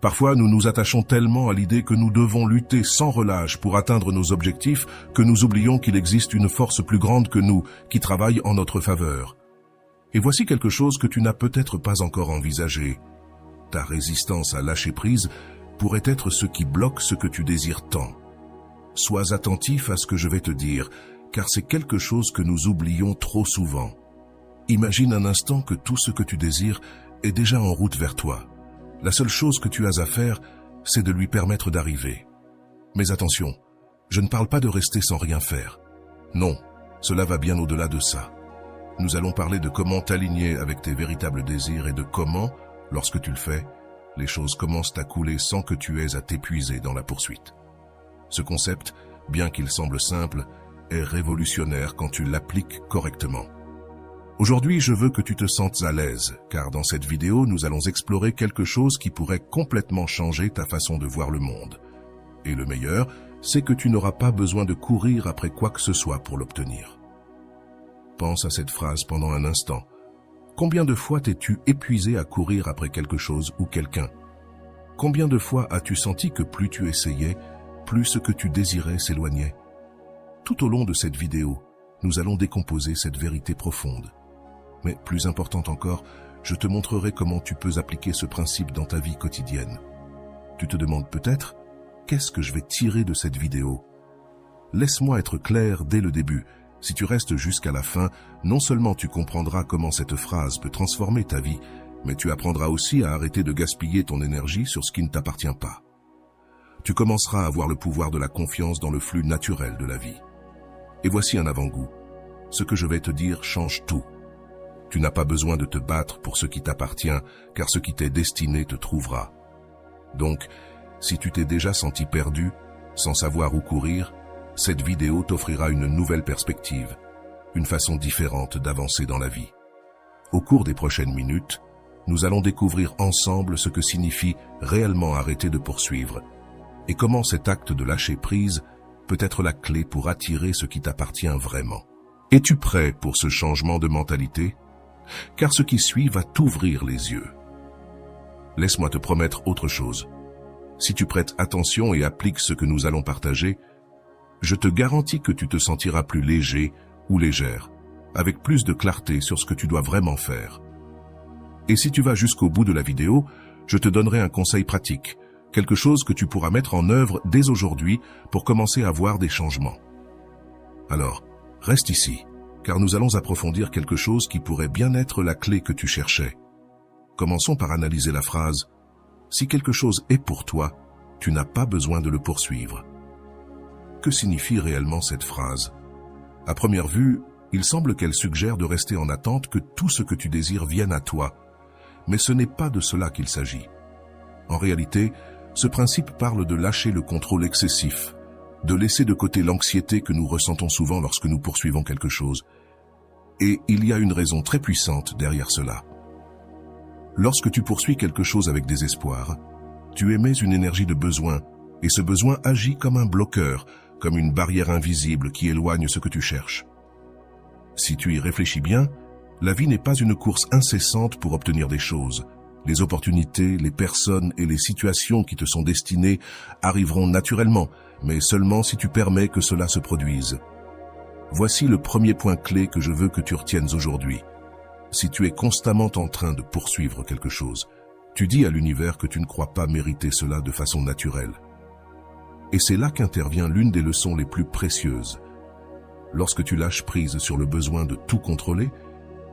Parfois, nous nous attachons tellement à l'idée que nous devons lutter sans relâche pour atteindre nos objectifs que nous oublions qu'il existe une force plus grande que nous qui travaille en notre faveur. Et voici quelque chose que tu n'as peut-être pas encore envisagé. Ta résistance à lâcher prise pourrait être ce qui bloque ce que tu désires tant. Sois attentif à ce que je vais te dire, car c'est quelque chose que nous oublions trop souvent. Imagine un instant que tout ce que tu désires est déjà en route vers toi. La seule chose que tu as à faire, c'est de lui permettre d'arriver. Mais attention, je ne parle pas de rester sans rien faire. Non, cela va bien au-delà de ça. Nous allons parler de comment t'aligner avec tes véritables désirs et de comment, lorsque tu le fais, les choses commencent à couler sans que tu aies à t'épuiser dans la poursuite. Ce concept, bien qu'il semble simple, est révolutionnaire quand tu l'appliques correctement. Aujourd'hui, je veux que tu te sentes à l'aise, car dans cette vidéo, nous allons explorer quelque chose qui pourrait complètement changer ta façon de voir le monde. Et le meilleur, c'est que tu n'auras pas besoin de courir après quoi que ce soit pour l'obtenir. Pense à cette phrase pendant un instant. Combien de fois t'es-tu épuisé à courir après quelque chose ou quelqu'un? Combien de fois as-tu senti que plus tu essayais, plus ce que tu désirais s'éloignait? Tout au long de cette vidéo, nous allons décomposer cette vérité profonde. Mais plus important encore, je te montrerai comment tu peux appliquer ce principe dans ta vie quotidienne. Tu te demandes peut-être, qu'est-ce que je vais tirer de cette vidéo? Laisse-moi être clair dès le début. Si tu restes jusqu'à la fin, non seulement tu comprendras comment cette phrase peut transformer ta vie, mais tu apprendras aussi à arrêter de gaspiller ton énergie sur ce qui ne t'appartient pas. Tu commenceras à avoir le pouvoir de la confiance dans le flux naturel de la vie. Et voici un avant-goût. Ce que je vais te dire change tout. Tu n'as pas besoin de te battre pour ce qui t'appartient, car ce qui t'est destiné te trouvera. Donc, si tu t'es déjà senti perdu, sans savoir où courir, cette vidéo t'offrira une nouvelle perspective, une façon différente d'avancer dans la vie. Au cours des prochaines minutes, nous allons découvrir ensemble ce que signifie réellement arrêter de poursuivre et comment cet acte de lâcher prise peut être la clé pour attirer ce qui t'appartient vraiment. Es-tu prêt pour ce changement de mentalité? Car ce qui suit va t'ouvrir les yeux. Laisse-moi te promettre autre chose. Si tu prêtes attention et appliques ce que nous allons partager, je te garantis que tu te sentiras plus léger ou légère, avec plus de clarté sur ce que tu dois vraiment faire. Et si tu vas jusqu'au bout de la vidéo, je te donnerai un conseil pratique, quelque chose que tu pourras mettre en œuvre dès aujourd'hui pour commencer à voir des changements. Alors, reste ici, car nous allons approfondir quelque chose qui pourrait bien être la clé que tu cherchais. Commençons par analyser la phrase « Si quelque chose est pour toi, tu n'as pas besoin de le poursuivre ». Que signifie réellement cette phrase? À première vue, il semble qu'elle suggère de rester en attente que tout ce que tu désires vienne à toi, mais ce n'est pas de cela qu'il s'agit. En réalité, ce principe parle de lâcher le contrôle excessif, de laisser de côté l'anxiété que nous ressentons souvent lorsque nous poursuivons quelque chose. Et il y a une raison très puissante derrière cela. Lorsque tu poursuis quelque chose avec désespoir, tu émets une énergie de besoin, et ce besoin agit comme un bloqueur, comme une barrière invisible qui éloigne ce que tu cherches. Si tu y réfléchis bien, la vie n'est pas une course incessante pour obtenir des choses. Les opportunités, les personnes et les situations qui te sont destinées arriveront naturellement, mais seulement si tu permets que cela se produise. Voici le premier point clé que je veux que tu retiennes aujourd'hui. Si tu es constamment en train de poursuivre quelque chose, tu dis à l'univers que tu ne crois pas mériter cela de façon naturelle. Et c'est là qu'intervient l'une des leçons les plus précieuses. Lorsque tu lâches prise sur le besoin de tout contrôler,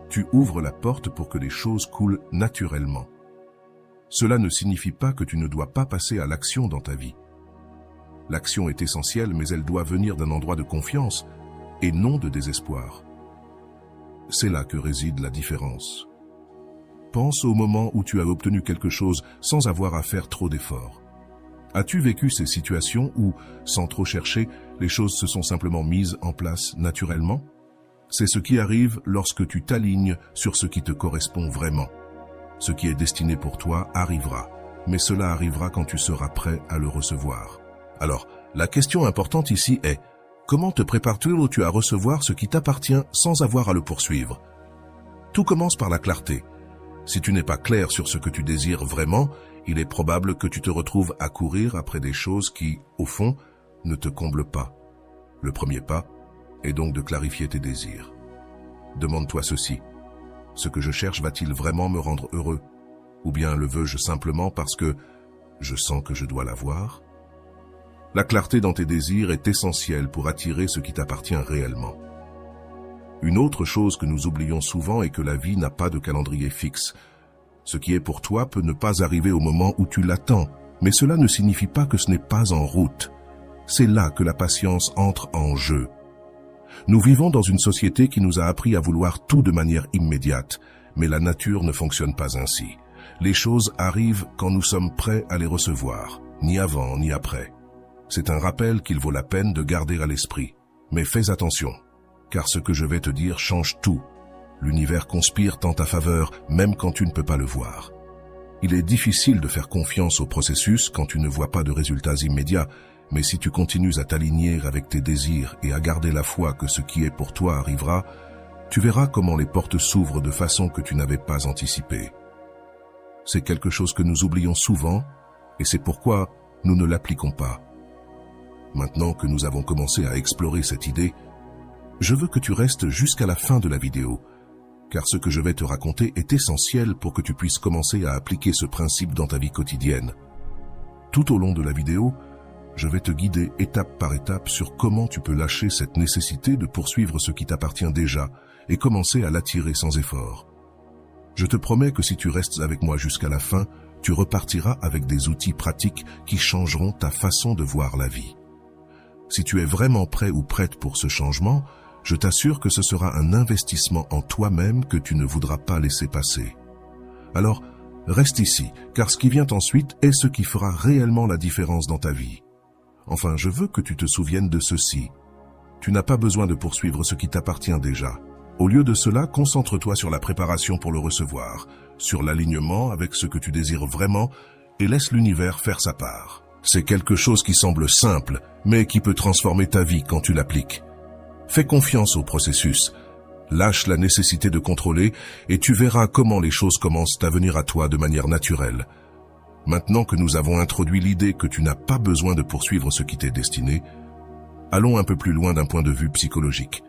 tu ouvres la porte pour que les choses coulent naturellement. Cela ne signifie pas que tu ne dois pas passer à l'action dans ta vie. L'action est essentielle, mais elle doit venir d'un endroit de confiance et non de désespoir. C'est là que réside la différence. Pense au moment où tu as obtenu quelque chose sans avoir à faire trop d'efforts. As-tu vécu ces situations où, sans trop chercher, les choses se sont simplement mises en place naturellement? C'est ce qui arrive lorsque tu t'alignes sur ce qui te correspond vraiment. Ce qui est destiné pour toi arrivera, mais cela arrivera quand tu seras prêt à le recevoir. Alors, la question importante ici est, comment te prépares-tu à recevoir ce qui t'appartient sans avoir à le poursuivre? Tout commence par la clarté. Si tu n'es pas clair sur ce que tu désires vraiment, il est probable que tu te retrouves à courir après des choses qui, au fond, ne te comblent pas. Le premier pas est donc de clarifier tes désirs. Demande-toi ceci. Ce que je cherche va-t-il vraiment me rendre heureux? Ou bien le veux-je simplement parce que je sens que je dois l'avoir? La clarté dans tes désirs est essentielle pour attirer ce qui t'appartient réellement. Une autre chose que nous oublions souvent est que la vie n'a pas de calendrier fixe. Ce qui est pour toi peut ne pas arriver au moment où tu l'attends, mais cela ne signifie pas que ce n'est pas en route. C'est là que la patience entre en jeu. Nous vivons dans une société qui nous a appris à vouloir tout de manière immédiate, mais la nature ne fonctionne pas ainsi. Les choses arrivent quand nous sommes prêts à les recevoir, ni avant ni après. C'est un rappel qu'il vaut la peine de garder à l'esprit. Mais fais attention, car ce que je vais te dire change tout. L'univers conspire en ta faveur, même quand tu ne peux pas le voir. Il est difficile de faire confiance au processus quand tu ne vois pas de résultats immédiats, mais si tu continues à t'aligner avec tes désirs et à garder la foi que ce qui est pour toi arrivera, tu verras comment les portes s'ouvrent de façon que tu n'avais pas anticipée. C'est quelque chose que nous oublions souvent, et c'est pourquoi nous ne l'appliquons pas. Maintenant que nous avons commencé à explorer cette idée, je veux que tu restes jusqu'à la fin de la vidéo, car ce que je vais te raconter est essentiel pour que tu puisses commencer à appliquer ce principe dans ta vie quotidienne. Tout au long de la vidéo, je vais te guider étape par étape sur comment tu peux lâcher cette nécessité de poursuivre ce qui t'appartient déjà et commencer à l'attirer sans effort. Je te promets que si tu restes avec moi jusqu'à la fin, tu repartiras avec des outils pratiques qui changeront ta façon de voir la vie. Si tu es vraiment prêt ou prête pour ce changement, je t'assure que ce sera un investissement en toi-même que tu ne voudras pas laisser passer. Alors, reste ici, car ce qui vient ensuite est ce qui fera réellement la différence dans ta vie. Enfin, je veux que tu te souviennes de ceci. Tu n'as pas besoin de poursuivre ce qui t'appartient déjà. Au lieu de cela, concentre-toi sur la préparation pour le recevoir, sur l'alignement avec ce que tu désires vraiment et laisse l'univers faire sa part. C'est quelque chose qui semble simple, mais qui peut transformer ta vie quand tu l'appliques. Fais confiance au processus, lâche la nécessité de contrôler et tu verras comment les choses commencent à venir à toi de manière naturelle. Maintenant que nous avons introduit l'idée que tu n'as pas besoin de poursuivre ce qui t'est destiné, allons un peu plus loin d'un point de vue psychologique.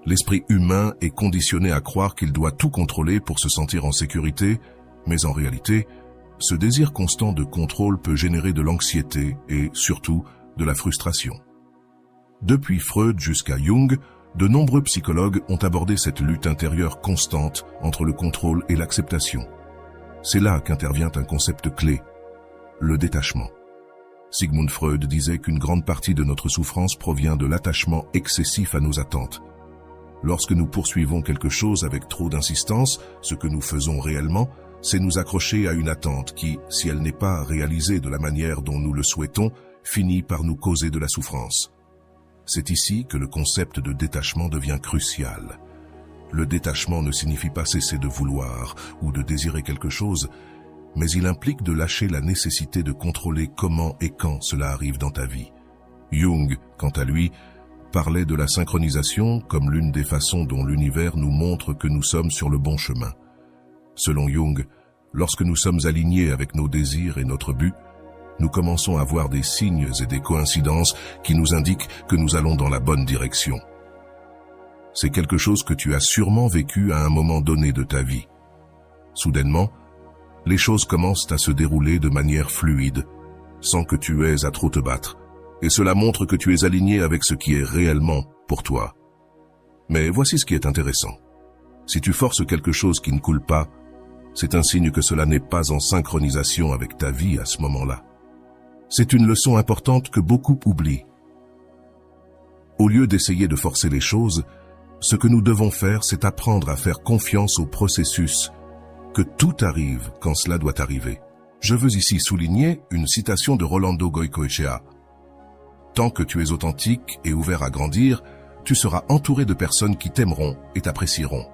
L'esprit humain est conditionné à croire qu'il doit tout contrôler pour se sentir en sécurité, mais en réalité, ce désir constant de contrôle peut générer de l'anxiété et, surtout, de la frustration. Depuis Freud jusqu'à Jung, de nombreux psychologues ont abordé cette lutte intérieure constante entre le contrôle et l'acceptation. C'est là qu'intervient un concept clé, le détachement. Sigmund Freud disait qu'une grande partie de notre souffrance provient de l'attachement excessif à nos attentes. Lorsque nous poursuivons quelque chose avec trop d'insistance, ce que nous faisons réellement, c'est nous accrocher à une attente qui, si elle n'est pas réalisée de la manière dont nous le souhaitons, finit par nous causer de la souffrance. C'est ici que le concept de détachement devient crucial. Le détachement ne signifie pas cesser de vouloir ou de désirer quelque chose, mais il implique de lâcher la nécessité de contrôler comment et quand cela arrive dans ta vie. Jung, quant à lui, parlait de la synchronisation comme l'une des façons dont l'univers nous montre que nous sommes sur le bon chemin. Selon Jung, lorsque nous sommes alignés avec nos désirs et notre but, nous commençons à voir des signes et des coïncidences qui nous indiquent que nous allons dans la bonne direction. C'est quelque chose que tu as sûrement vécu à un moment donné de ta vie. Soudainement, les choses commencent à se dérouler de manière fluide, sans que tu aies à trop te battre, et cela montre que tu es aligné avec ce qui est réellement pour toi. Mais voici ce qui est intéressant. Si tu forces quelque chose qui ne coule pas, c'est un signe que cela n'est pas en synchronisation avec ta vie à ce moment-là. C'est une leçon importante que beaucoup oublient. Au lieu d'essayer de forcer les choses, ce que nous devons faire, c'est apprendre à faire confiance au processus, que tout arrive quand cela doit arriver. Je veux ici souligner une citation de Rolando Goicoechea. Tant que tu es authentique et ouvert à grandir, tu seras entouré de personnes qui t'aimeront et t'apprécieront.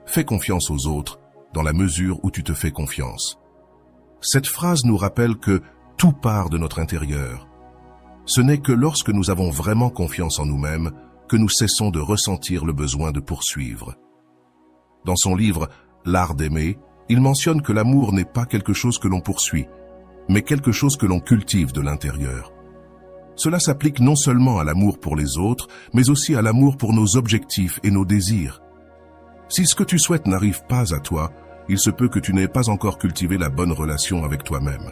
Fais confiance aux autres dans la mesure où tu te fais confiance. Cette phrase nous rappelle que tout part de notre intérieur. Ce n'est que lorsque nous avons vraiment confiance en nous-mêmes que nous cessons de ressentir le besoin de poursuivre. Dans son livre « L'art d'aimer », Il mentionne que l'amour n'est pas quelque chose que l'on poursuit, mais quelque chose que l'on cultive de l'intérieur. Cela s'applique non seulement à l'amour pour les autres, mais aussi à l'amour pour nos objectifs et nos désirs. Si ce que tu souhaites n'arrive pas à toi, il se peut que tu n'aies pas encore cultivé la bonne relation avec toi-même.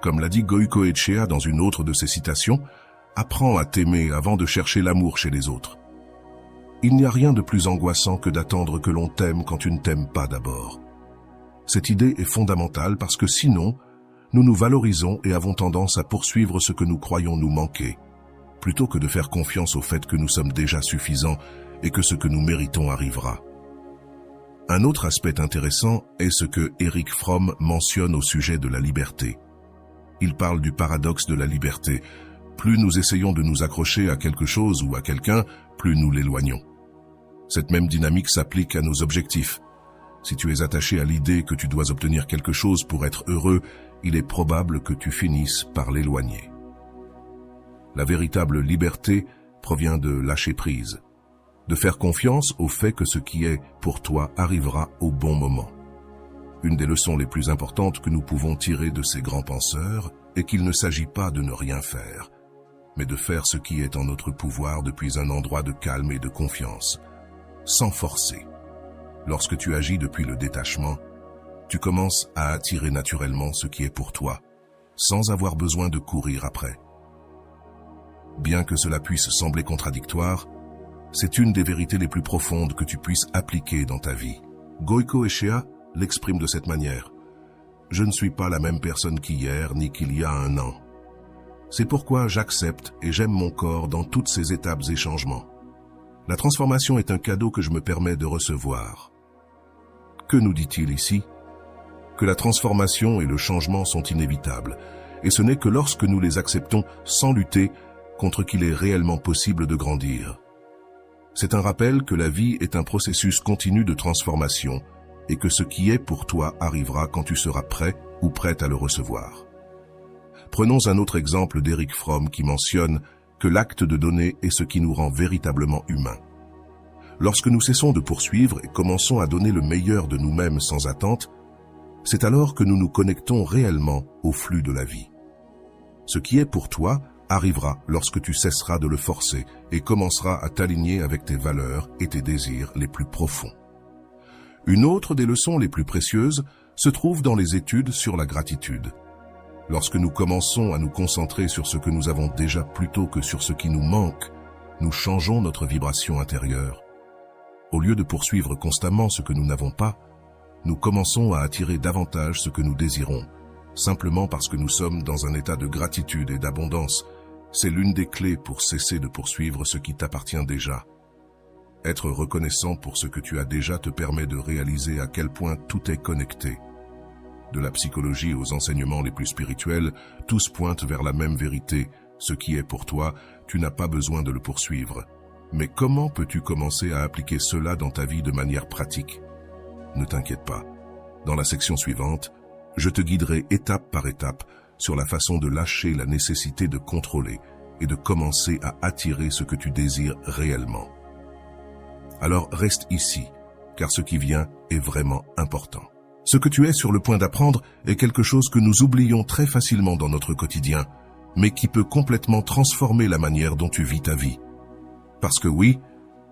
Comme l'a dit Goiko Echea dans une autre de ses citations, « Apprends à t'aimer avant de chercher l'amour chez les autres. » Il n'y a rien de plus angoissant que d'attendre que l'on t'aime quand tu ne t'aimes pas d'abord. Cette idée est fondamentale parce que sinon, nous nous valorisons et avons tendance à poursuivre ce que nous croyons nous manquer, plutôt que de faire confiance au fait que nous sommes déjà suffisants et que ce que nous méritons arrivera. Un autre aspect intéressant est ce que Erich Fromm mentionne au sujet de la liberté. Il parle du paradoxe de la liberté. Plus nous essayons de nous accrocher à quelque chose ou à quelqu'un, plus nous l'éloignons. Cette même dynamique s'applique à nos objectifs. Si tu es attaché à l'idée que tu dois obtenir quelque chose pour être heureux, il est probable que tu finisses par l'éloigner. La véritable liberté provient de lâcher prise, de faire confiance au fait que ce qui est pour toi arrivera au bon moment. Une des leçons les plus importantes que nous pouvons tirer de ces grands penseurs est qu'il ne s'agit pas de ne rien faire, mais de faire ce qui est en notre pouvoir depuis un endroit de calme et de confiance, sans forcer. Lorsque tu agis depuis le détachement, tu commences à attirer naturellement ce qui est pour toi, sans avoir besoin de courir après. Bien que cela puisse sembler contradictoire, c'est une des vérités les plus profondes que tu puisses appliquer dans ta vie. Goiko Echea l'exprime de cette manière. « Je ne suis pas la même personne qu'hier ni qu'il y a un an. C'est pourquoi j'accepte et j'aime mon corps dans toutes ses étapes et changements. La transformation est un cadeau que je me permets de recevoir. » Que nous dit-il ici? Que la transformation et le changement sont inévitables, et ce n'est que lorsque nous les acceptons sans lutter contre qu'il est réellement possible de grandir. C'est un rappel que la vie est un processus continu de transformation et que ce qui est pour toi arrivera quand tu seras prêt ou prête à le recevoir. Prenons un autre exemple d'Erich Fromm qui mentionne que l'acte de donner est ce qui nous rend véritablement humains. Lorsque nous cessons de poursuivre et commençons à donner le meilleur de nous-mêmes sans attente, c'est alors que nous nous connectons réellement au flux de la vie. Ce qui est pour toi arrivera lorsque tu cesseras de le forcer et commenceras à t'aligner avec tes valeurs et tes désirs les plus profonds. Une autre des leçons les plus précieuses se trouve dans les études sur la gratitude. Lorsque nous commençons à nous concentrer sur ce que nous avons déjà plutôt que sur ce qui nous manque, nous changeons notre vibration intérieure. Au lieu de poursuivre constamment ce que nous n'avons pas, nous commençons à attirer davantage ce que nous désirons, simplement parce que nous sommes dans un état de gratitude et d'abondance. C'est l'une des clés pour cesser de poursuivre ce qui t'appartient déjà. Être reconnaissant pour ce que tu as déjà te permet de réaliser à quel point tout est connecté. De la psychologie aux enseignements les plus spirituels, tous pointent vers la même vérité. Ce qui est pour toi, tu n'as pas besoin de le poursuivre. Mais comment peux-tu commencer à appliquer cela dans ta vie de manière pratique? Ne t'inquiète pas. Dans la section suivante, je te guiderai étape par étape sur la façon de lâcher la nécessité de contrôler et de commencer à attirer ce que tu désires réellement. Alors reste ici, car ce qui vient est vraiment important. Ce que tu es sur le point d'apprendre est quelque chose que nous oublions très facilement dans notre quotidien, mais qui peut complètement transformer la manière dont tu vis ta vie. Parce que oui,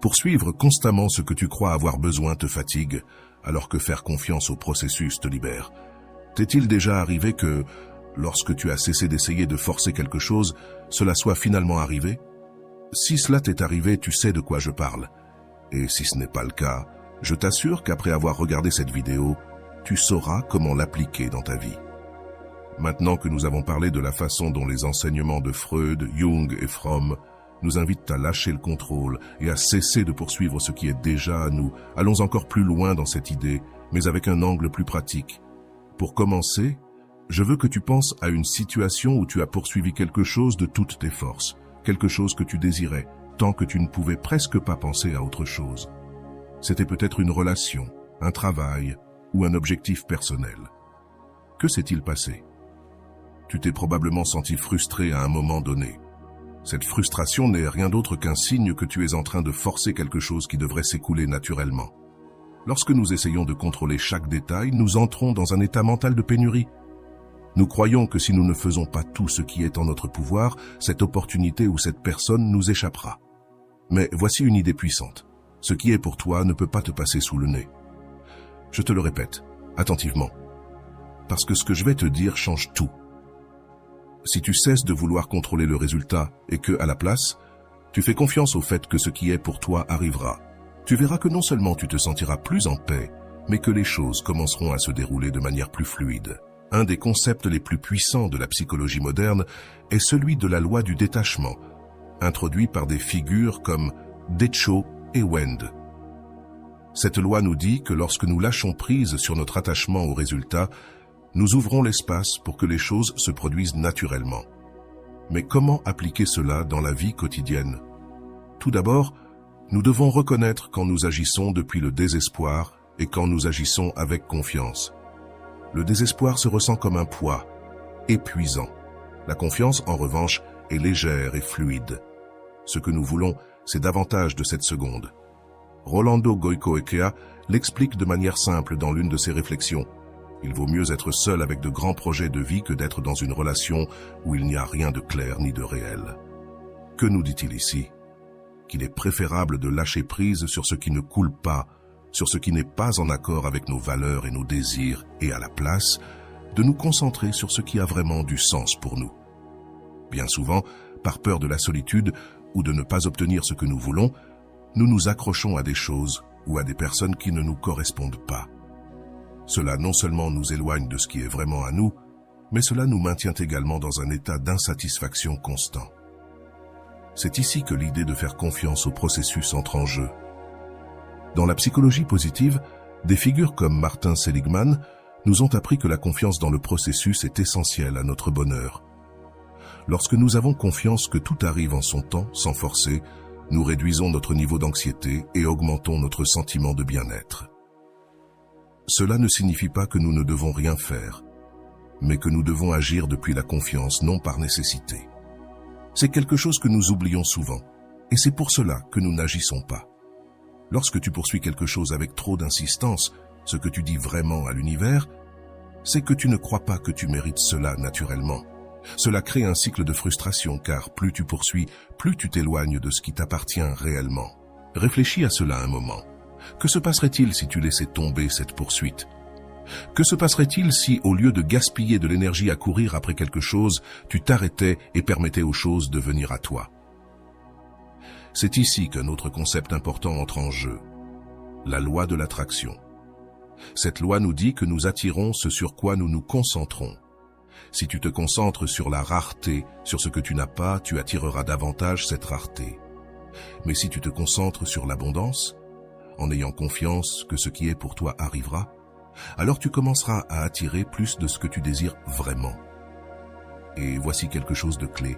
poursuivre constamment ce que tu crois avoir besoin te fatigue, alors que faire confiance au processus te libère. T'est-il déjà arrivé que, lorsque tu as cessé d'essayer de forcer quelque chose, cela soit finalement arrivé? Si cela t'est arrivé, tu sais de quoi je parle. Et si ce n'est pas le cas, je t'assure qu'après avoir regardé cette vidéo, tu sauras comment l'appliquer dans ta vie. Maintenant que nous avons parlé de la façon dont les enseignements de Freud, Jung et Fromm nous invitent à lâcher le contrôle et à cesser de poursuivre ce qui est déjà à nous, allons encore plus loin dans cette idée, mais avec un angle plus pratique. Pour commencer, je veux que tu penses à une situation où tu as poursuivi quelque chose de toutes tes forces, quelque chose que tu désirais, tant que tu ne pouvais presque pas penser à autre chose. C'était peut-être une relation, un travail ou un objectif personnel. Que s'est-il passé? Tu t'es probablement senti frustré à un moment donné. Cette frustration n'est rien d'autre qu'un signe que tu es en train de forcer quelque chose qui devrait s'écouler naturellement. Lorsque nous essayons de contrôler chaque détail, nous entrons dans un état mental de pénurie. Nous croyons que si nous ne faisons pas tout ce qui est en notre pouvoir, cette opportunité ou cette personne nous échappera. Mais voici une idée puissante. Ce qui est pour toi ne peut pas te passer sous le nez. Je te le répète, attentivement. Parce que ce que je vais te dire change tout. Si tu cesses de vouloir contrôler le résultat et que, à la place, tu fais confiance au fait que ce qui est pour toi arrivera, tu verras que non seulement tu te sentiras plus en paix, mais que les choses commenceront à se dérouler de manière plus fluide. Un des concepts les plus puissants de la psychologie moderne est celui de la loi du détachement, introduit par des figures comme Decho et Wend. Cette loi nous dit que lorsque nous lâchons prise sur notre attachement au résultat, nous ouvrons l'espace pour que les choses se produisent naturellement. Mais comment appliquer cela dans la vie quotidienne? Tout d'abord, nous devons reconnaître quand nous agissons depuis le désespoir et quand nous agissons avec confiance. Le désespoir se ressent comme un poids, épuisant. La confiance, en revanche, est légère et fluide. Ce que nous voulons, c'est davantage de cette seconde. Rolando Goicoechea l'explique de manière simple dans l'une de ses réflexions. Il vaut mieux être seul avec de grands projets de vie que d'être dans une relation où il n'y a rien de clair ni de réel. Que nous dit-il ici? Qu'il est préférable de lâcher prise sur ce qui ne coule pas, sur ce qui n'est pas en accord avec nos valeurs et nos désirs, et à la place, de nous concentrer sur ce qui a vraiment du sens pour nous. Bien souvent, par peur de la solitude ou de ne pas obtenir ce que nous voulons, nous nous accrochons à des choses ou à des personnes qui ne nous correspondent pas. Cela non seulement nous éloigne de ce qui est vraiment à nous, mais cela nous maintient également dans un état d'insatisfaction constant. C'est ici que l'idée de faire confiance au processus entre en jeu. Dans la psychologie positive, des figures comme Martin Seligman nous ont appris que la confiance dans le processus est essentielle à notre bonheur. Lorsque nous avons confiance que tout arrive en son temps, sans forcer, nous réduisons notre niveau d'anxiété et augmentons notre sentiment de bien-être. Cela ne signifie pas que nous ne devons rien faire, mais que nous devons agir depuis la confiance, non par nécessité. C'est quelque chose que nous oublions souvent, et c'est pour cela que nous n'agissons pas. Lorsque tu poursuis quelque chose avec trop d'insistance, ce que tu dis vraiment à l'univers, c'est que tu ne crois pas que tu mérites cela naturellement. Cela crée un cycle de frustration, car plus tu poursuis, plus tu t'éloignes de ce qui t'appartient réellement. Réfléchis à cela un moment. Que se passerait-il si tu laissais tomber cette poursuite? Que se passerait-il si, au lieu de gaspiller de l'énergie à courir après quelque chose, tu t'arrêtais et permettais aux choses de venir à toi? C'est ici qu'un autre concept important entre en jeu, la loi de l'attraction. Cette loi nous dit que nous attirons ce sur quoi nous nous concentrons. Si tu te concentres sur la rareté, sur ce que tu n'as pas, tu attireras davantage cette rareté. Mais si tu te concentres sur l'abondance, en ayant confiance que ce qui est pour toi arrivera, alors tu commenceras à attirer plus de ce que tu désires vraiment. Et voici quelque chose de clé.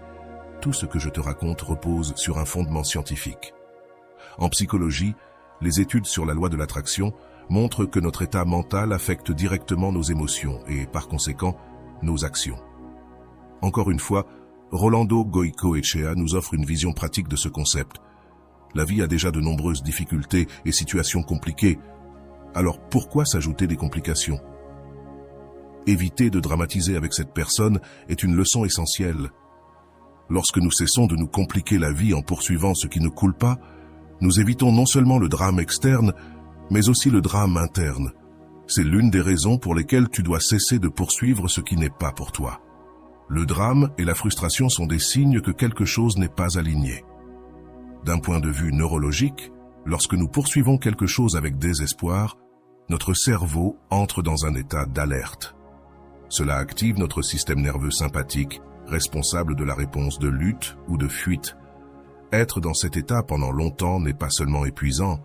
Tout ce que je te raconte repose sur un fondement scientifique. En psychologie, les études sur la loi de l'attraction montrent que notre état mental affecte directement nos émotions et, par conséquent, nos actions. Encore une fois, Rolando Goicoechea nous offre une vision pratique de ce concept. La vie a déjà de nombreuses difficultés et situations compliquées. Alors pourquoi s'ajouter des complications? Éviter de dramatiser avec cette personne est une leçon essentielle. Lorsque nous cessons de nous compliquer la vie en poursuivant ce qui ne coule pas, nous évitons non seulement le drame externe, mais aussi le drame interne. C'est l'une des raisons pour lesquelles tu dois cesser de poursuivre ce qui n'est pas pour toi. Le drame et la frustration sont des signes que quelque chose n'est pas aligné. D'un point de vue neurologique, lorsque nous poursuivons quelque chose avec désespoir, notre cerveau entre dans un état d'alerte. Cela active notre système nerveux sympathique, responsable de la réponse de lutte ou de fuite. Être dans cet état pendant longtemps n'est pas seulement épuisant,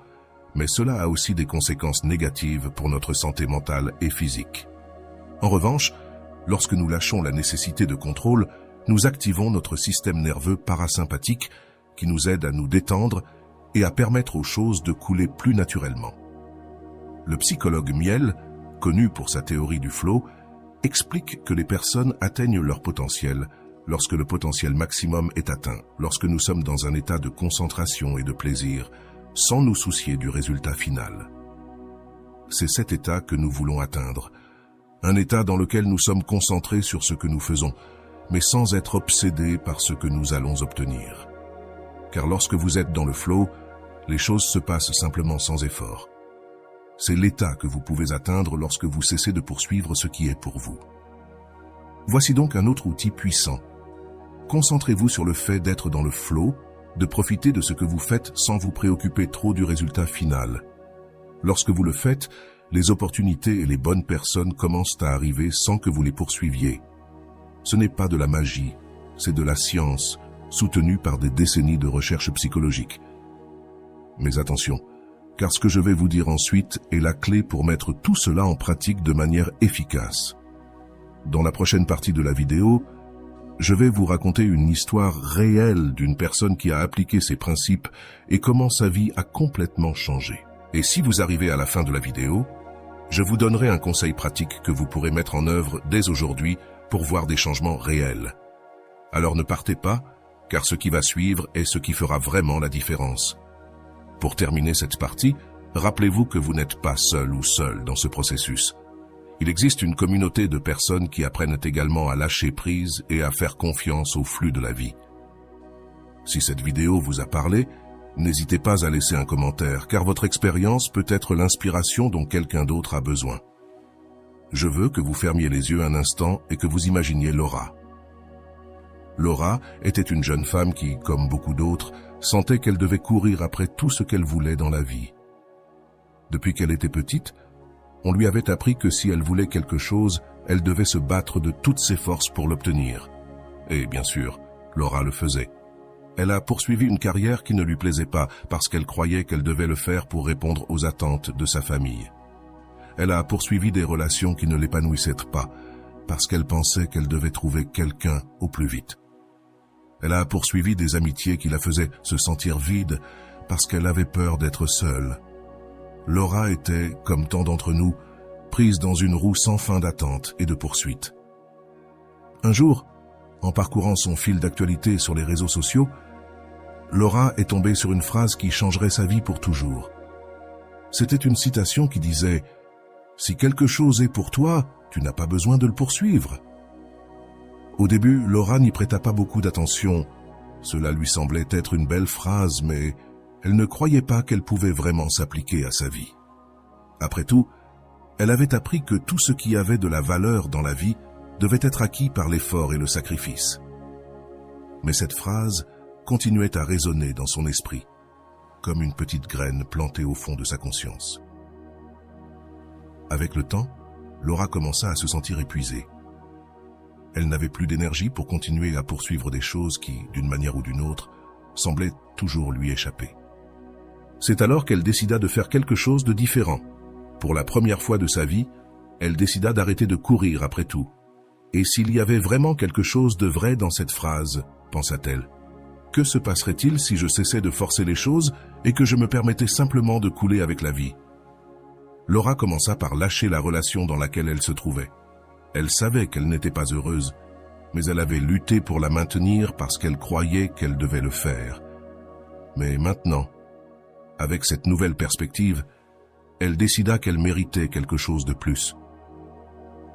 mais cela a aussi des conséquences négatives pour notre santé mentale et physique. En revanche, lorsque nous lâchons la nécessité de contrôle, nous activons notre système nerveux parasympathique qui nous aide à nous détendre et à permettre aux choses de couler plus naturellement. Le psychologue Miel, connu pour sa théorie du flow, explique que les personnes atteignent leur potentiel lorsque le potentiel maximum est atteint, lorsque nous sommes dans un état de concentration et de plaisir, sans nous soucier du résultat final. c'est cet état que nous voulons atteindre. Un état dans lequel nous sommes concentrés sur ce que nous faisons, mais sans être obsédés par ce que nous allons obtenir. Car lorsque vous êtes dans le flow, les choses se passent simplement sans effort. C'est l'état que vous pouvez atteindre lorsque vous cessez de poursuivre ce qui est pour vous. Voici donc un autre outil puissant. Concentrez-vous sur le fait d'être dans le flow, de profiter de ce que vous faites sans vous préoccuper trop du résultat final. Lorsque vous le faites, les opportunités et les bonnes personnes commencent à arriver sans que vous les poursuiviez. Ce n'est pas de la magie, c'est de la science, soutenue par des décennies de recherche psychologique. Mais attention, car ce que je vais vous dire ensuite est la clé pour mettre tout cela en pratique de manière efficace. Dans la prochaine partie de la vidéo, je vais vous raconter une histoire réelle d'une personne qui a appliqué ces principes et comment sa vie a complètement changé. Et si vous arrivez à la fin de la vidéo, je vous donnerai un conseil pratique que vous pourrez mettre en œuvre dès aujourd'hui pour voir des changements réels. Alors ne partez pas, car ce qui va suivre est ce qui fera vraiment la différence. Pour terminer cette partie, rappelez-vous que vous n'êtes pas seul ou seule dans ce processus. Il existe une communauté de personnes qui apprennent également à lâcher prise et à faire confiance au flux de la vie. Si cette vidéo vous a parlé, n'hésitez pas à laisser un commentaire, car votre expérience peut être l'inspiration dont quelqu'un d'autre a besoin. Je veux que vous fermiez les yeux un instant et que vous imaginiez Laura. Laura était une jeune femme qui, comme beaucoup d'autres, sentait qu'elle devait courir après tout ce qu'elle voulait dans la vie. Depuis qu'elle était petite, on lui avait appris que si elle voulait quelque chose, elle devait se battre de toutes ses forces pour l'obtenir. Et bien sûr, Laura le faisait. Elle a poursuivi une carrière qui ne lui plaisait pas parce qu'elle croyait qu'elle devait le faire pour répondre aux attentes de sa famille. Elle a poursuivi des relations qui ne l'épanouissaient pas parce qu'elle pensait qu'elle devait trouver quelqu'un au plus vite. Elle a poursuivi des amitiés qui la faisaient se sentir vide parce qu'elle avait peur d'être seule. Laura était, comme tant d'entre nous, prise dans une roue sans fin d'attente et de poursuite. Un jour, en parcourant son fil d'actualité sur les réseaux sociaux, Laura est tombée sur une phrase qui changerait sa vie pour toujours. C'était une citation qui disait « Si quelque chose est pour toi, tu n'as pas besoin de le poursuivre ». Au début, Laura n'y prêta pas beaucoup d'attention. Cela lui semblait être une belle phrase, mais elle ne croyait pas qu'elle pouvait vraiment s'appliquer à sa vie. Après tout, elle avait appris que tout ce qui avait de la valeur dans la vie devait être acquis par l'effort et le sacrifice. Mais cette phrase continuait à résonner dans son esprit, comme une petite graine plantée au fond de sa conscience. Avec le temps, Laura commença à se sentir épuisée. Elle n'avait plus d'énergie pour continuer à poursuivre des choses qui, d'une manière ou d'une autre, semblaient toujours lui échapper. C'est alors qu'elle décida de faire quelque chose de différent. Pour la première fois de sa vie, elle décida d'arrêter de courir après tout. Et s'il y avait vraiment quelque chose de vrai dans cette phrase, pensa-t-elle, que se passerait-il si je cessais de forcer les choses et que je me permettais simplement de couler avec la vie? Laura commença par lâcher la relation dans laquelle elle se trouvait. Elle savait qu'elle n'était pas heureuse, mais elle avait lutté pour la maintenir parce qu'elle croyait qu'elle devait le faire. Mais maintenant, avec cette nouvelle perspective, elle décida qu'elle méritait quelque chose de plus.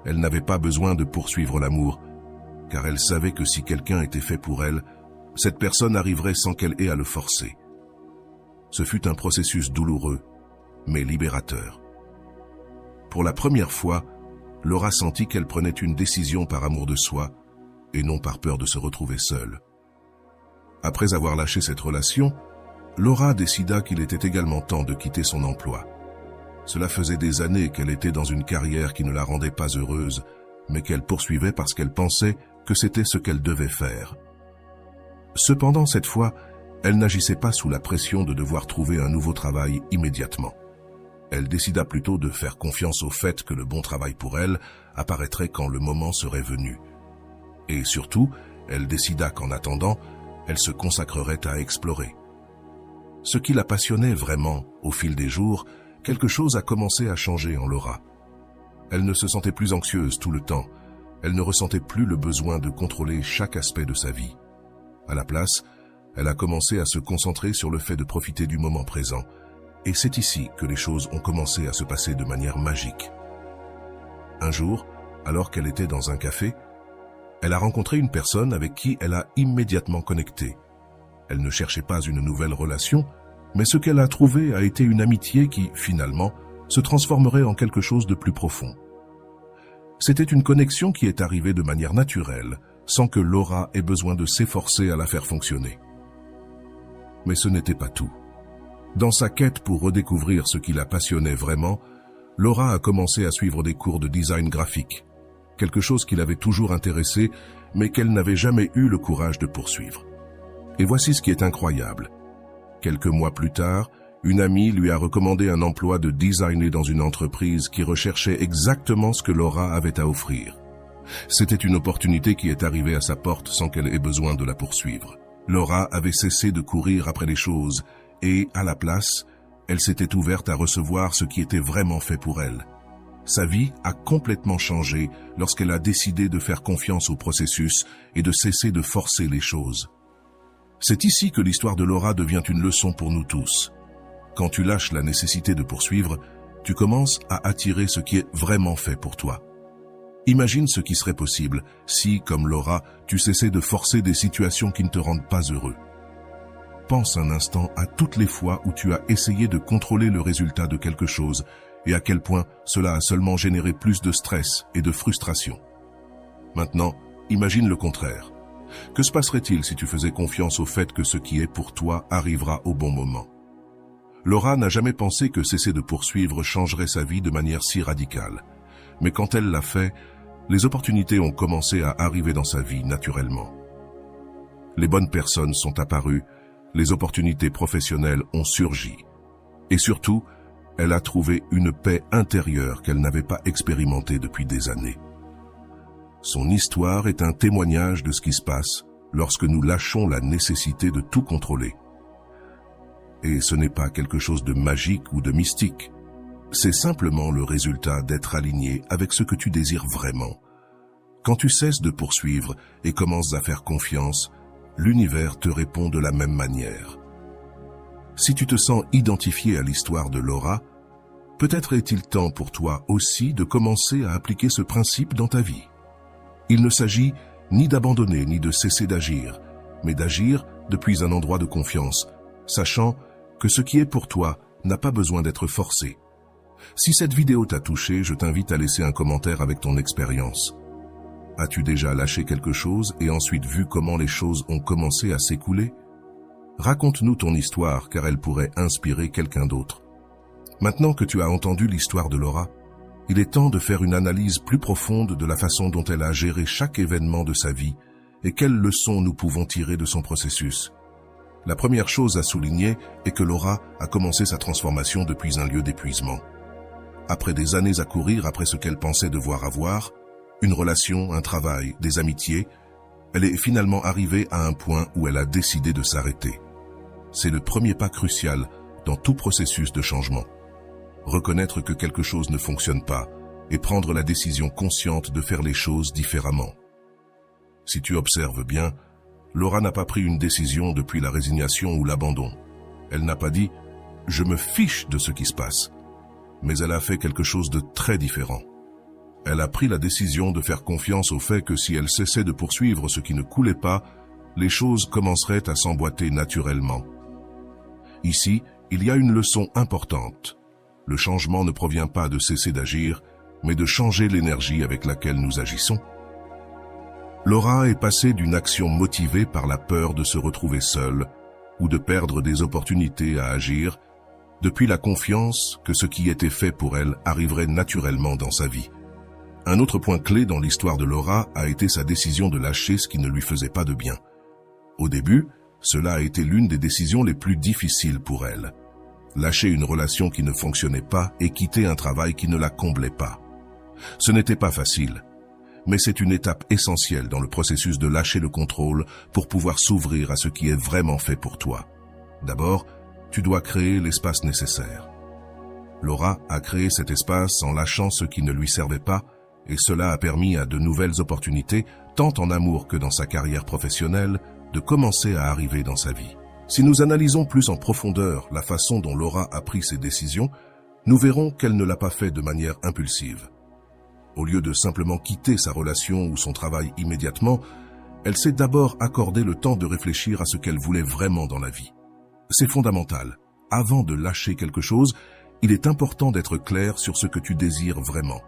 Elle n'avait pas besoin de poursuivre l'amour, car elle savait que si quelqu'un était fait pour elle, cette personne arriverait sans qu'elle ait à le forcer. Ce fut un processus douloureux, mais libérateur. Pour la première fois, Laura sentit qu'elle prenait une décision par amour de soi et non par peur de se retrouver seule. Après avoir lâché cette relation, Laura décida qu'il était également temps de quitter son emploi. Cela faisait des années qu'elle était dans une carrière qui ne la rendait pas heureuse, mais qu'elle poursuivait parce qu'elle pensait que c'était ce qu'elle devait faire. Cependant, cette fois, elle n'agissait pas sous la pression de devoir trouver un nouveau travail immédiatement. Elle décida plutôt de faire confiance au fait que le bon travail pour elle apparaîtrait quand le moment serait venu. Et surtout, elle décida qu'en attendant, elle se consacrerait à explorer. Ce qui la passionnait vraiment, au fil des jours, quelque chose a commencé à changer en Laura. Elle ne se sentait plus anxieuse tout le temps. Elle ne ressentait plus le besoin de contrôler chaque aspect de sa vie. À la place, elle a commencé à se concentrer sur le fait de profiter du moment présent, Et c'est ici que les choses ont commencé à se passer de manière magique. Un jour, alors qu'elle était dans un café, elle a rencontré une personne avec qui elle a immédiatement connecté. Elle ne cherchait pas une nouvelle relation, mais ce qu'elle a trouvé a été une amitié qui, finalement, se transformerait en quelque chose de plus profond. C'était une connexion qui est arrivée de manière naturelle, sans que Laura ait besoin de s'efforcer à la faire fonctionner. Mais ce n'était pas tout. Dans sa quête pour redécouvrir ce qui la passionnait vraiment, Laura a commencé à suivre des cours de design graphique, quelque chose qui l'avait toujours intéressée, mais qu'elle n'avait jamais eu le courage de poursuivre. Et voici ce qui est incroyable. Quelques mois plus tard, une amie lui a recommandé un emploi de designer dans une entreprise qui recherchait exactement ce que Laura avait à offrir. C'était une opportunité qui est arrivée à sa porte sans qu'elle ait besoin de la poursuivre. Laura avait cessé de courir après les choses et, à la place, elle s'était ouverte à recevoir ce qui était vraiment fait pour elle. Sa vie a complètement changé lorsqu'elle a décidé de faire confiance au processus et de cesser de forcer les choses. C'est ici que l'histoire de Laura devient une leçon pour nous tous. Quand tu lâches la nécessité de poursuivre, tu commences à attirer ce qui est vraiment fait pour toi. Imagine ce qui serait possible si, comme Laura, tu cessais de forcer des situations qui ne te rendent pas heureux. Pense un instant à toutes les fois où tu as essayé de contrôler le résultat de quelque chose et à quel point cela a seulement généré plus de stress et de frustration. Maintenant, imagine le contraire. Que se passerait-il si tu faisais confiance au fait que ce qui est pour toi arrivera au bon moment? Laura n'a jamais pensé que cesser de poursuivre changerait sa vie de manière si radicale. Mais quand elle l'a fait, les opportunités ont commencé à arriver dans sa vie naturellement. Les bonnes personnes sont apparues, les opportunités professionnelles ont surgi. Et surtout, elle a trouvé une paix intérieure qu'elle n'avait pas expérimentée depuis des années. Son histoire est un témoignage de ce qui se passe lorsque nous lâchons la nécessité de tout contrôler. Et ce n'est pas quelque chose de magique ou de mystique. C'est simplement le résultat d'être aligné avec ce que tu désires vraiment. Quand tu cesses de poursuivre et commences à faire confiance, l'univers te répond de la même manière. Si tu te sens identifié à l'histoire de Laura, peut-être est-il temps pour toi aussi de commencer à appliquer ce principe dans ta vie. Il ne s'agit ni d'abandonner ni de cesser d'agir, mais d'agir depuis un endroit de confiance, sachant que ce qui est pour toi n'a pas besoin d'être forcé. Si cette vidéo t'a touché, je t'invite à laisser un commentaire avec ton expérience. As-tu déjà lâché quelque chose et ensuite vu comment les choses ont commencé à s'écouler? Raconte-nous ton histoire car elle pourrait inspirer quelqu'un d'autre. Maintenant que tu as entendu l'histoire de Laura, il est temps de faire une analyse plus profonde de la façon dont elle a géré chaque événement de sa vie et quelles leçons nous pouvons tirer de son processus. La première chose à souligner est que Laura a commencé sa transformation depuis un lieu d'épuisement. Après des années à courir après ce qu'elle pensait devoir avoir, une relation, un travail, des amitiés, elle est finalement arrivée à un point où elle a décidé de s'arrêter. C'est le premier pas crucial dans tout processus de changement. Reconnaître que quelque chose ne fonctionne pas et prendre la décision consciente de faire les choses différemment. Si tu observes bien, Laura n'a pas pris une décision depuis la résignation ou l'abandon. Elle n'a pas dit « je me fiche de ce qui se passe », mais elle a fait quelque chose de très différent. Elle a pris la décision de faire confiance au fait que si elle cessait de poursuivre ce qui ne coulait pas, les choses commenceraient à s'emboîter naturellement. Ici, il y a une leçon importante. Le changement ne provient pas de cesser d'agir, mais de changer l'énergie avec laquelle nous agissons. Laura est passée d'une action motivée par la peur de se retrouver seule ou de perdre des opportunités à agir, depuis la confiance que ce qui était fait pour elle arriverait naturellement dans sa vie. Un autre point clé dans l'histoire de Laura a été sa décision de lâcher ce qui ne lui faisait pas de bien. Au début, cela a été l'une des décisions les plus difficiles pour elle. Lâcher une relation qui ne fonctionnait pas et quitter un travail qui ne la comblait pas. Ce n'était pas facile, mais c'est une étape essentielle dans le processus de lâcher le contrôle pour pouvoir s'ouvrir à ce qui est vraiment fait pour toi. D'abord, tu dois créer l'espace nécessaire. Laura a créé cet espace en lâchant ce qui ne lui servait pas, et cela a permis à de nouvelles opportunités, tant en amour que dans sa carrière professionnelle, de commencer à arriver dans sa vie. Si nous analysons plus en profondeur la façon dont Laura a pris ses décisions, nous verrons qu'elle ne l'a pas fait de manière impulsive. Au lieu de simplement quitter sa relation ou son travail immédiatement, elle s'est d'abord accordé le temps de réfléchir à ce qu'elle voulait vraiment dans la vie. C'est fondamental. Avant de lâcher quelque chose, il est important d'être clair sur ce que tu désires vraiment.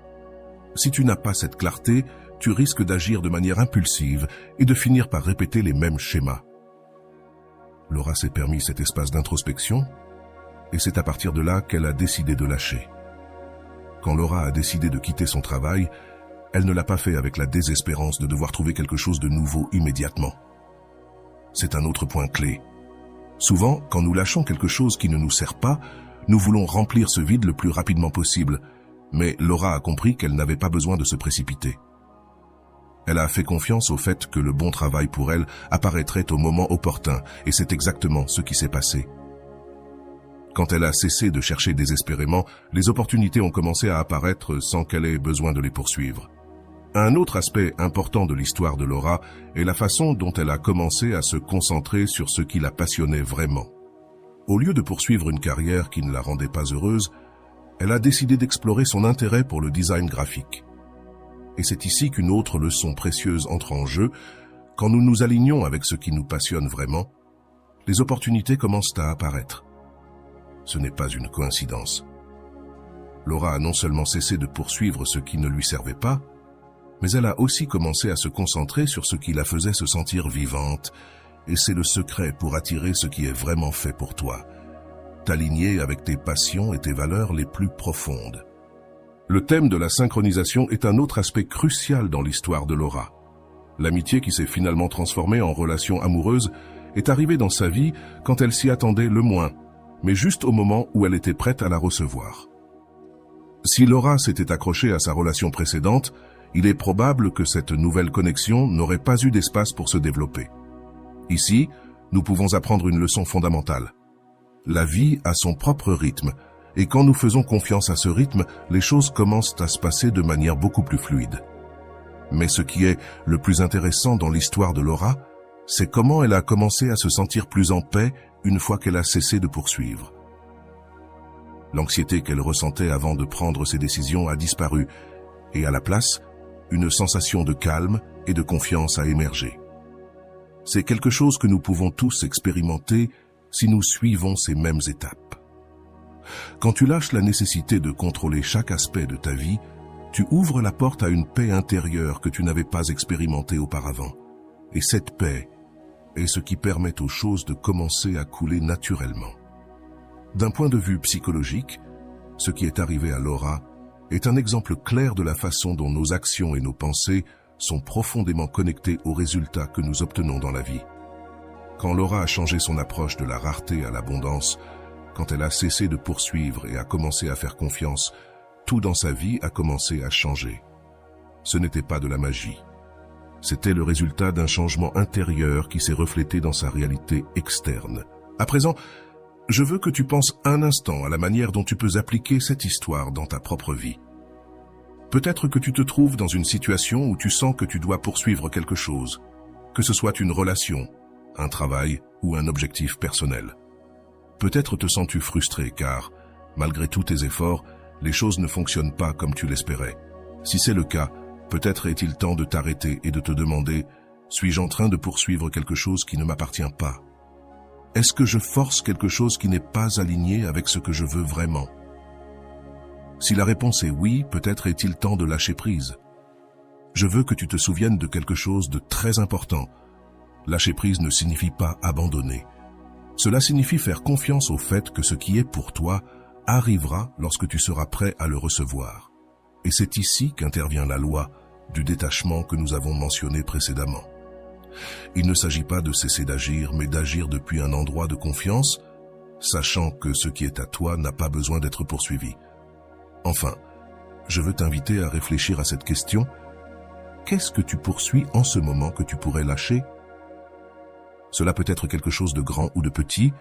Si tu n'as pas cette clarté, tu risques d'agir de manière impulsive et de finir par répéter les mêmes schémas. Laura s'est permis cet espace d'introspection et c'est à partir de là qu'elle a décidé de lâcher. Quand Laura a décidé de quitter son travail, elle ne l'a pas fait avec la désespérance de devoir trouver quelque chose de nouveau immédiatement. C'est un autre point clé. Souvent, quand nous lâchons quelque chose qui ne nous sert pas, nous voulons remplir ce vide le plus rapidement possible, mais Laura a compris qu'elle n'avait pas besoin de se précipiter. Elle a fait confiance au fait que le bon travail pour elle apparaîtrait au moment opportun, et c'est exactement ce qui s'est passé. Quand elle a cessé de chercher désespérément, les opportunités ont commencé à apparaître sans qu'elle ait besoin de les poursuivre. Un autre aspect important de l'histoire de Laura est la façon dont elle a commencé à se concentrer sur ce qui la passionnait vraiment. Au lieu de poursuivre une carrière qui ne la rendait pas heureuse, elle a décidé d'explorer son intérêt pour le design graphique. Et c'est ici qu'une autre leçon précieuse entre en jeu. Quand nous nous alignons avec ce qui nous passionne vraiment, les opportunités commencent à apparaître. Ce n'est pas une coïncidence. Laura a non seulement cessé de poursuivre ce qui ne lui servait pas, mais elle a aussi commencé à se concentrer sur ce qui la faisait se sentir vivante, et c'est le secret pour attirer ce qui est vraiment fait pour toi, t'aligner avec tes passions et tes valeurs les plus profondes. Le thème de la synchronisation est un autre aspect crucial dans l'histoire de Laura. L'amitié qui s'est finalement transformée en relation amoureuse est arrivée dans sa vie quand elle s'y attendait le moins, mais juste au moment où elle était prête à la recevoir. Si Laura s'était accrochée à sa relation précédente, il est probable que cette nouvelle connexion n'aurait pas eu d'espace pour se développer. Ici, nous pouvons apprendre une leçon fondamentale. La vie a son propre rythme, et quand nous faisons confiance à ce rythme, les choses commencent à se passer de manière beaucoup plus fluide. Mais ce qui est le plus intéressant dans l'histoire de Laura, c'est comment elle a commencé à se sentir plus en paix une fois qu'elle a cessé de poursuivre. L'anxiété qu'elle ressentait avant de prendre ses décisions a disparu, et à la place, une sensation de calme et de confiance a émergé. C'est quelque chose que nous pouvons tous expérimenter si nous suivons ces mêmes étapes. Quand tu lâches la nécessité de contrôler chaque aspect de ta vie, tu ouvres la porte à une paix intérieure que tu n'avais pas expérimentée auparavant. Et cette paix est ce qui permet aux choses de commencer à couler naturellement. D'un point de vue psychologique, ce qui est arrivé à Laura est un exemple clair de la façon dont nos actions et nos pensées sont profondément connectées aux résultats que nous obtenons dans la vie. Quand Laura a changé son approche de la rareté à l'abondance, quand elle a cessé de poursuivre et a commencé à faire confiance, tout dans sa vie a commencé à changer. Ce n'était pas de la magie. C'était le résultat d'un changement intérieur qui s'est reflété dans sa réalité externe. À présent, je veux que tu penses un instant à la manière dont tu peux appliquer cette histoire dans ta propre vie. Peut-être que tu te trouves dans une situation où tu sens que tu dois poursuivre quelque chose, que ce soit une relation, un travail ou un objectif personnel. Peut-être te sens-tu frustré car, malgré tous tes efforts, les choses ne fonctionnent pas comme tu l'espérais. Si c'est le cas, peut-être est-il temps de t'arrêter et de te demander « Suis-je en train de poursuivre quelque chose qui ne m'appartient pas ? Est-ce que je force quelque chose qui n'est pas aligné avec ce que je veux vraiment ?» Si la réponse est oui, peut-être est-il temps de lâcher prise. Je veux que tu te souviennes de quelque chose de très important. Lâcher prise ne signifie pas abandonner. Cela signifie faire confiance au fait que ce qui est pour toi arrivera lorsque tu seras prêt à le recevoir. Et c'est ici qu'intervient la loi du détachement que nous avons mentionné précédemment. Il ne s'agit pas de cesser d'agir, mais d'agir depuis un endroit de confiance, sachant que ce qui est à toi n'a pas besoin d'être poursuivi. Enfin, je veux t'inviter à réfléchir à cette question. Qu'est-ce que tu poursuis en ce moment que tu pourrais lâcher ? Cela peut être quelque chose de grand ou de petit,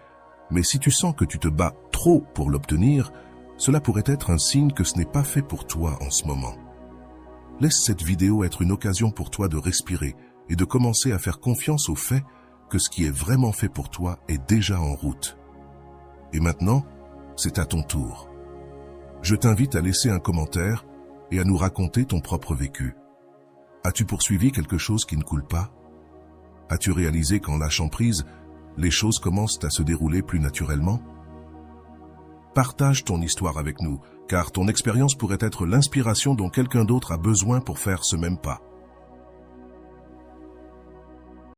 mais si tu sens que tu te bats trop pour l'obtenir, cela pourrait être un signe que ce n'est pas fait pour toi en ce moment. Laisse cette vidéo être une occasion pour toi de respirer et de commencer à faire confiance au fait que ce qui est vraiment fait pour toi est déjà en route. Et maintenant, c'est à ton tour. Je t'invite à laisser un commentaire et à nous raconter ton propre vécu. As-tu poursuivi quelque chose qui ne coule pas? As-tu réalisé qu'en lâchant prise, les choses commencent à se dérouler plus naturellement? Partage ton histoire avec nous, car ton expérience pourrait être l'inspiration dont quelqu'un d'autre a besoin pour faire ce même pas.